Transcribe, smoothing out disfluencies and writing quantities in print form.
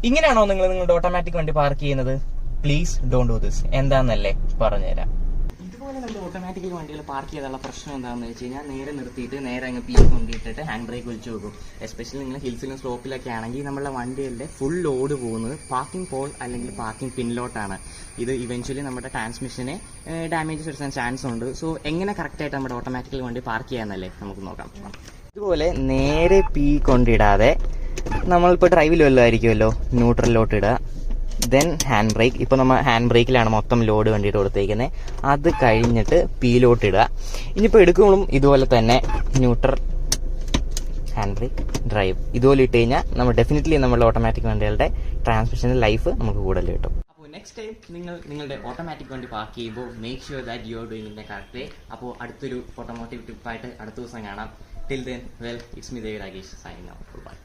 ഇങ്ങനെയാണോ നിങ്ങൾ നിങ്ങളുടെ ഓട്ടോമാറ്റിക് വണ്ടി പാർക്ക് ചെയ്യുന്നത്? Please don't do this. എന്താണെന്നല്ലേ പറഞ്ഞുതരാം. ഇതുപോലെ നമ്മൾ ഓട്ടോമാറ്റിക്കലി വണ്ടികൾ പാർക്ക് ചെയ്താലുള്ള പ്രശ്നം എന്താണെന്ന് വെച്ച് കഴിഞ്ഞാൽ നേരെ നിർത്തിയിട്ട് നേരെ അങ്ങ് പീ കൊണ്ടിട്ടിട്ട് ഹാൻഡ് ബ്രേക്ക് വലിച്ചു നോക്കും. എസ്പെഷ്യലി നിങ്ങൾ ഹിൽസിലും സ്ലോപ്പിലൊക്കെ ആണെങ്കിൽ നമ്മളുടെ വണ്ടികളുടെ ഫുൾ ലോഡ് പോകുന്നത് പാർക്കിംഗ് പോൾ അല്ലെങ്കിൽ പാർക്കിംഗ് പിന്നിലോട്ടാണ്. ഇത് ഇവൻച്വലി നമ്മുടെ ട്രാൻസ്മിഷനെ ഡാമേജസ് വരുത്താൻ ചാൻസ് ഉണ്ട്. സോ എങ്ങനെ കറക്റ്റായിട്ട് നമ്മുടെ ഓട്ടോമാറ്റിക്കലി വണ്ടി പാർക്ക് ചെയ്യാന്നല്ലേ നമുക്ക് നോക്കാം. ഇതുപോലെ നേരെ പീ കൊണ്ടിടാതെ നമ്മളിപ്പോൾ ഡ്രൈവിൽ വല്ലതായിരിക്കുമല്ലോ, ന്യൂട്രലിലോട്ട് ഇടുക, ദെൻ ഹാൻഡ് ബ്രേക്ക്. ഇപ്പോൾ നമ്മൾ ഹാൻഡ് ബ്രേക്കിലാണ് മൊത്തം ലോഡ് വണ്ടിയിട്ട് കൊടുത്തേക്കുന്നത്. അത് കഴിഞ്ഞിട്ട് പീലോട്ട് ഇടുക. ഇനിയിപ്പോൾ എടുക്കുമ്പോഴും ഇതുപോലെ തന്നെ ന്യൂട്രൽ, ഹാൻഡ് ബ്രേക്ക്, ഡ്രൈവ് ഇതുപോലെ ഇട്ട് കഴിഞ്ഞാൽ നമ്മൾ ഡെഫിനറ്റ്ലി നമ്മുടെ ഓട്ടോമാറ്റിക് വണ്ടികളുടെ ട്രാൻസ്മിഷൻ്റെ ലൈഫ് നമുക്ക് കൂടുതൽ കിട്ടും. അപ്പോൾ നെക്സ്റ്റ് ടൈം നിങ്ങൾ നിങ്ങളുടെ ഓട്ടോമാറ്റിക് വണ്ടി പാർക്ക് ചെയ്യുമ്പോൾ make sure that you are doing in the correct way. അപ്പോൾ അടുത്തൊരു ഓട്ടോമോട്ടീവ് ടിപ്പായിട്ട് അടുത്ത ദിവസം കാണാം. Till then, well, it's me Dev Ragesh signing out. By.